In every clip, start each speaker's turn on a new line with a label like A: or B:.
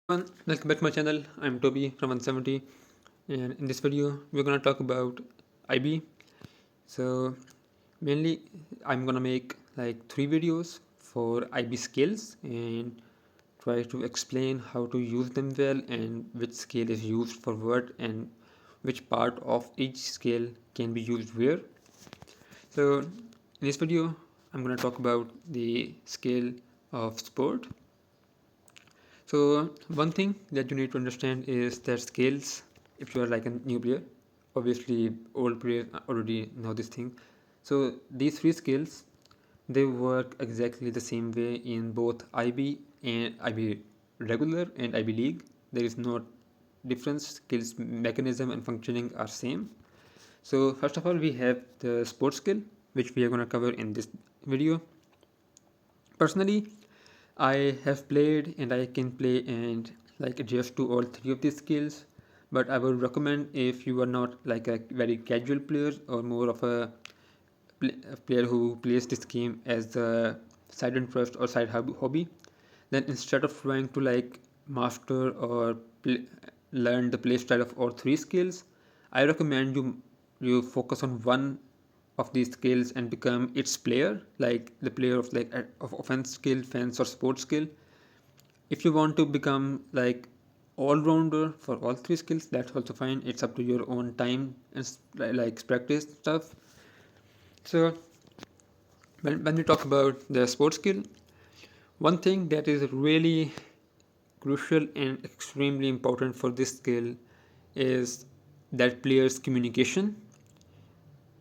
A: Welcome back to my channel. I'm Toby from 170, and in this video we're gonna talk about IB. So mainly I'm gonna make like 3 videos for IB skills and try to explain how to use them well and which scale is used for what and which part of each scale can be used where. So in this video I'm gonna talk about the scale of sport. So one thing that you need to understand is that scales, if you are like a new player, obviously old players already know this thing. So these 3 skills, they work exactly the same way in both IB and IB regular and IB league. There is no difference. Skills mechanism and functioning are same. So first of all, we have the sports skill, which we are going to cover in this video. Personally, I have played and I can play and like adjust to all 3 of these skills. But I would recommend if you are not like a very casual player or more of a player who plays this game as a side interest or side hobby, then instead of trying to like master or learn the play style of all 3 skills, I recommend you focus on one of these skills and become its player, like the player of like of offense skill, fence or sports skill. If you want to become like all rounder for all 3 skills, that's also fine. It's up to your own time and like practice stuff. So when we talk about the sports skill, one thing that is really crucial and extremely important for this skill is that player's communication.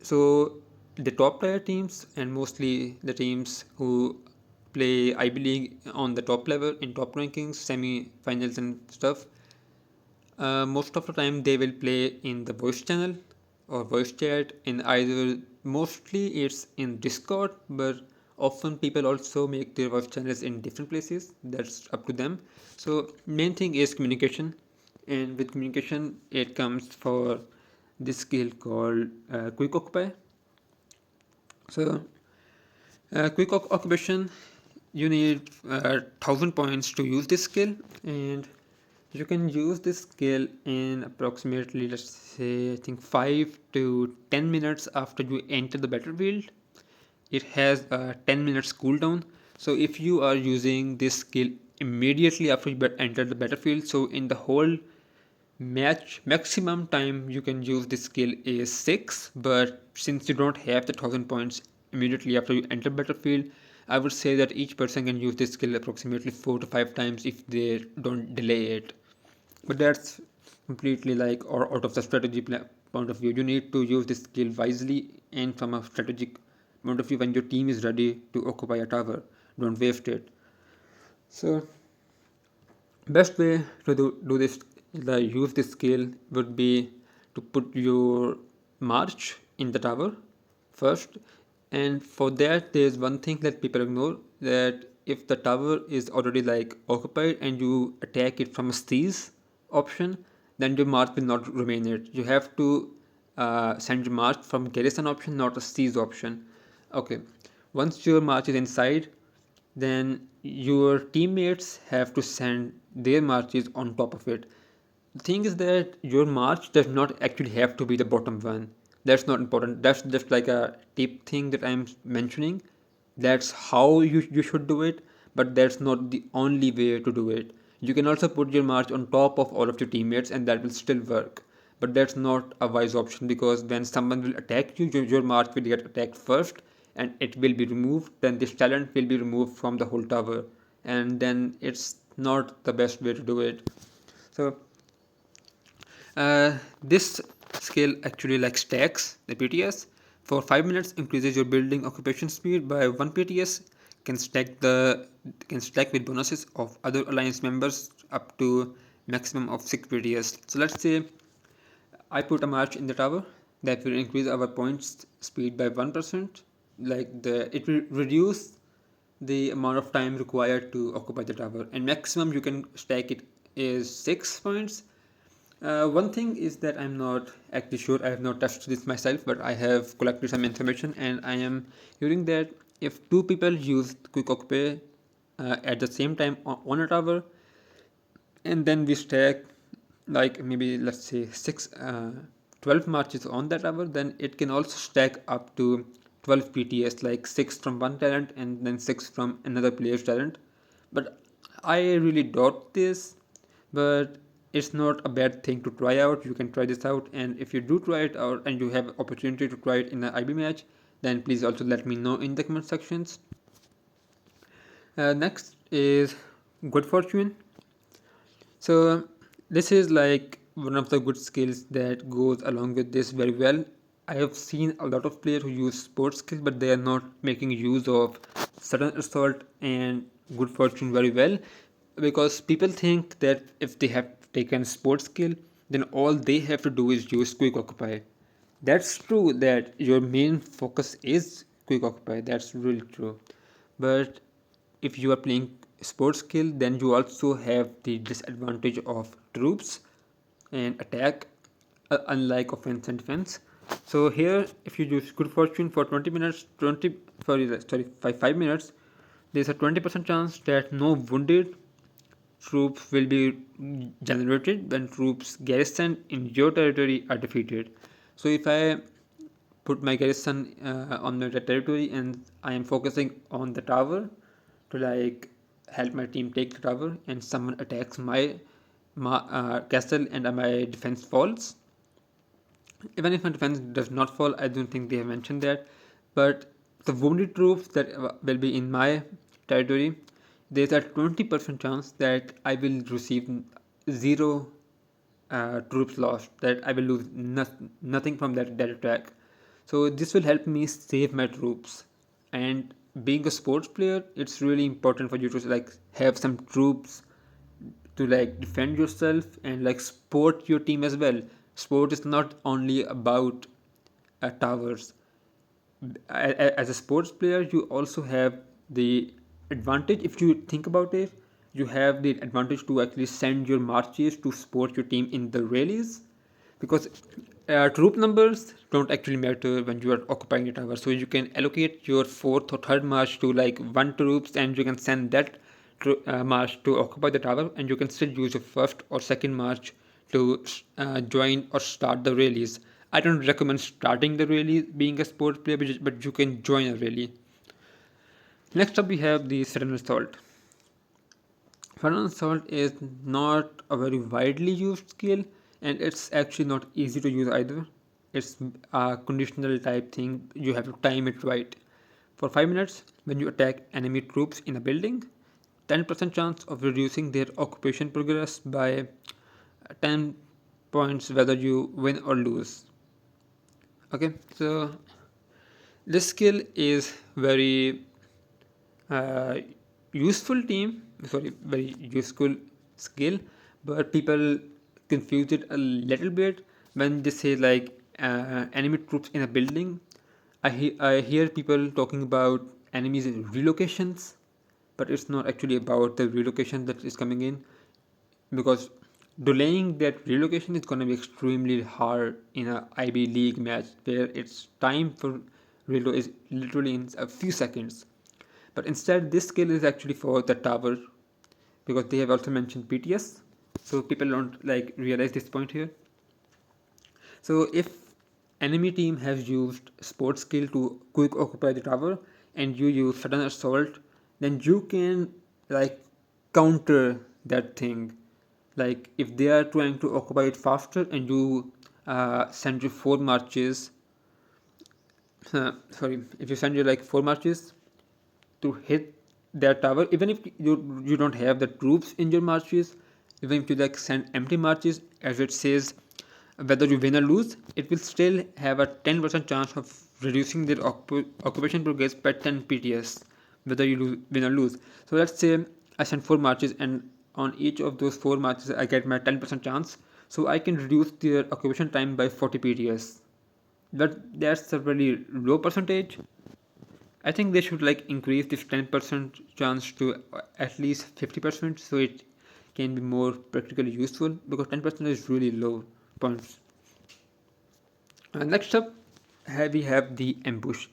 A: So the top tier teams and mostly the teams who play IB League on the top level in top rankings, semi-finals and stuff, most of the time they will play in the voice channel or voice chat in either, mostly it's in Discord, but often people also make their voice channels in different places. That's up to them. So main thing is communication, and with communication it comes for this skill called quick occupy. So quick occupation, you need 1000 points to use this skill, and you can use this skill in approximately, let's say, I think 5 to 10 minutes after you enter the battlefield. It has a 10 minutes cooldown. So if you are using this skill immediately after you enter the battlefield, so in the whole match maximum time you can use this skill is 6, but since you don't have the 1000 points immediately after you enter battlefield, I would say that each person can use this skill approximately 4 to 5 times if they don't delay it. But that's completely like or out of the strategy point of view. You need to use this skill wisely and from a strategic point of view. When your team is ready to occupy a tower, don't waste it. So best way to do this, like use this skill, would be to put your march in the tower first. And for that there's one thing that people ignore, that if the tower is already like occupied and you attack it from a seize option, then your march will not remain it. You have to send your march from garrison option, not a seize option. Okay, once your march is inside, then your teammates have to send their marches on top of it. The thing is that your march does not actually have to be the bottom one. That's not important. That's just like a tip thing that I'm mentioning. That's how you should do it, but that's not the only way to do it. You can also put your march on top of all of your teammates and that will still work. But that's not a wise option, because when someone will attack you, your march will get attacked first and it will be removed. Then this talent will be removed from the whole tower, and then it's not the best way to do it. So this skill actually like stacks the PTS. For 5 minutes increases your building occupation speed by 1 PTS. Can stack with bonuses of other alliance members up to maximum of 6 PTS. So let's say I put a march in the tower, that will increase our points speed by 1%. It will reduce the amount of time required to occupy the tower, and maximum you can stack it is 6 points. One thing is that I'm not actually sure, I have not touched this myself, but I have collected some information and I am hearing that if 2 people use quick occupy at the same time on a tower, and then we stack like maybe let's say 12 marches on that tower. Then it can also stack up to 12 PTS, like 6 from one talent and then 6 from another player's talent. But I really doubt this, but it's not a bad thing to try out. You can try this out, and if you do try it out and you have opportunity to try it in an IB match, then please also let me know in the comment sections. Next is good fortune. So this is like one of the good skills that goes along with this very well. I have seen a lot of players who use sports skills, but they are not making use of sudden assault and good fortune very well, because people think that if they have taken sports skill, then all they have to do is use quick occupy. That's true that your main focus is quick occupy. That's really true, but if you are playing sports skill, then you also have the disadvantage of troops and attack, unlike offense and defense. So here, if you use good fortune for 20 minutes, 20 sorry 5 minutes, there's a 20% chance that no wounded troops will be generated when troops garrisoned in your territory are defeated. So if I put my garrison on the territory and I am focusing on the tower to like help my team take the tower, and someone attacks my castle and my defense falls. Even if my defense does not fall, I don't think they have mentioned that. But the wounded troops that will be in my territory, there's a 20% chance that I will receive zero troops lost, that I will lose nothing from that attack. So this will help me save my troops. And being a sports player, it's really important for you to like have some troops to like defend yourself and like support your team as well. Sport is not only about towers. As a sports player, you also have the advantage. If you think about it, you have the advantage to actually send your marches to support your team in the rallies, because troop numbers don't actually matter when you are occupying a tower. So you can allocate your fourth or third march to like one troops, and you can send that march to occupy the tower, and you can still use your first or second march to join or start the rallies. I don't recommend starting the rally being a sports player, but you can join a rally. Next up, we have the sudden assault. Sudden assault is not a very widely used skill, and it's actually not easy to use either. It's a conditional type thing. You have to time it right. For 5 minutes, when you attack enemy troops in a building, 10% chance of reducing their occupation progress by 10 points whether you win or lose. Okay, so this skill is very uh, very useful skill, but people confuse it a little bit when they say like enemy troops in a building. I hear people talking about enemies relocations, but it's not actually about the relocation that is coming in, because delaying that relocation is going to be extremely hard in a IB league match where its time for reload is literally in a few seconds. But instead, this skill is actually for the tower, because they have also mentioned PTS, so people don't like realize this point here. So if enemy team has used sports skill to quick occupy the tower and you use sudden assault, then you can like counter that thing. Like if they are trying to occupy it faster and you send your four marches, if you send your like four marches to hit their tower, even if you don't have the troops in your marches, even if you like send empty marches, as it says, whether you win or lose, it will still have a 10% chance of reducing their occupation progress by 10 PTS, whether you win or lose. So let's say I send four marches, and on each of those four marches I get my 10% chance, so I can reduce their occupation time by 40 PTS. That's a really low percentage. I think they should like increase this 10% chance to at least 50%, so it can be more practically useful, because 10% is really low points. Next up, we have the ambush.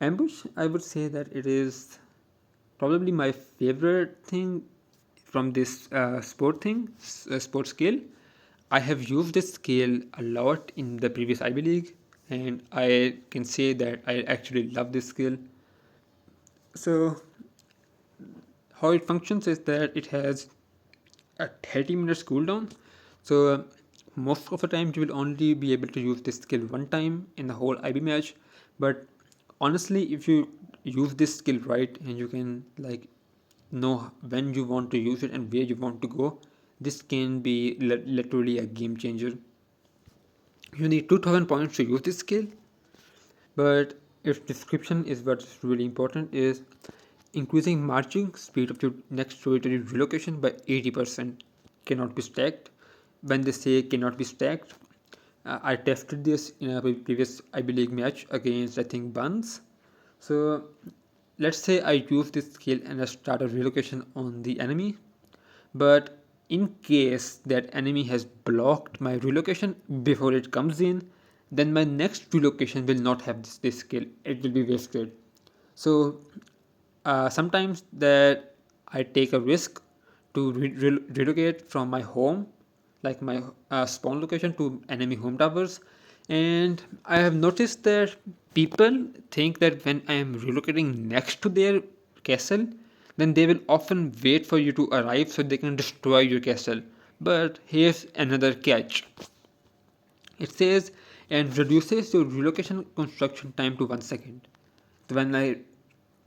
A: Ambush, I would say that it is probably my favorite thing from this sport skill. I have used this skill a lot in the previous IB League, and I can say that I actually love this skill. So how it functions is that it has a 30 minutes cooldown. So most of the time you will only be able to use this skill one time in the whole IB match. But honestly, if you use this skill right and you can like know when you want to use it and where you want to go, this can be literally a game changer. You need 2000 points to use this skill, but its description is what's really important, is increasing marching speed of your next territory relocation by 80%. Cannot be stacked. When they say cannot be stacked, I tested this in a previous IB League match against, I think, Buns. So let's say I use this skill and I start a relocation on the enemy, but in case that enemy has blocked my relocation before it comes in, then my next relocation will not have this skill. It will be wasted. So sometimes that I take a risk to relocate from my home, like my spawn location, to enemy home towers. And I have noticed that people think that when I am relocating next to their castle, then they will often wait for you to arrive so they can destroy your castle. But here's another catch. It says and reduces your relocation construction time to 1 second. So when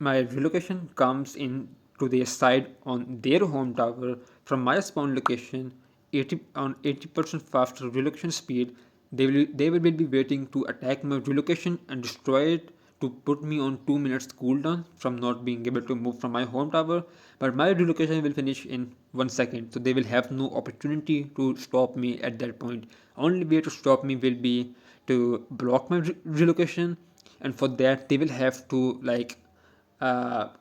A: my relocation comes in to their side on their home tower from my spawn location, 80% faster relocation speed, they will be waiting to attack my relocation and destroy it to put me on 2 minutes cooldown from not being able to move from my home tower. But my relocation will finish in 1 second, so they will have no opportunity to stop me at that point. Only way to stop me will be to block my relocation, and for that they will have to like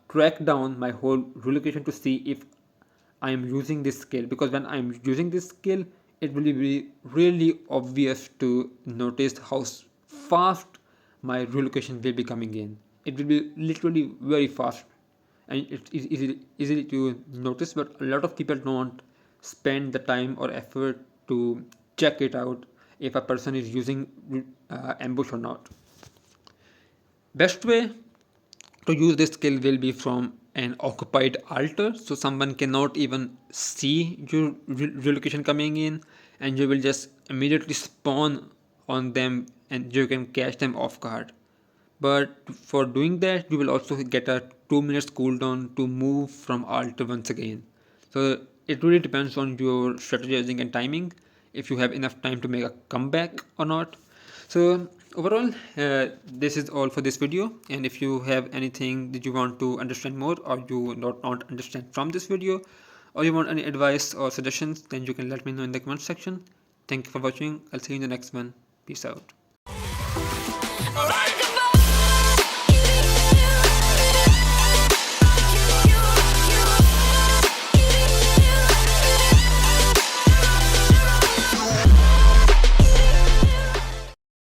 A: track down my whole relocation to see if I am using this skill, because when I am using this skill, it will be really obvious to notice how fast my relocation will be coming in. It will be literally very fast, and it's easy to notice. But a lot of people don't spend the time or effort to check it out if a person is using ambush or not. Best way to use this skill will be from an occupied altar, so someone cannot even see your relocation coming in, and you will just immediately spawn on them and you can catch them off guard. But for doing that, you will also get a 2 minutes cooldown to move from altar once again. So it really depends on your strategizing and timing, if you have enough time to make a comeback or not. So overall, this is all for this video, and if you have anything that you want to understand more, or you not understand from this video, or you want any advice or suggestions, then you can let me know in the comment section. Thank you for watching. I'll see you in the next one. Peace out.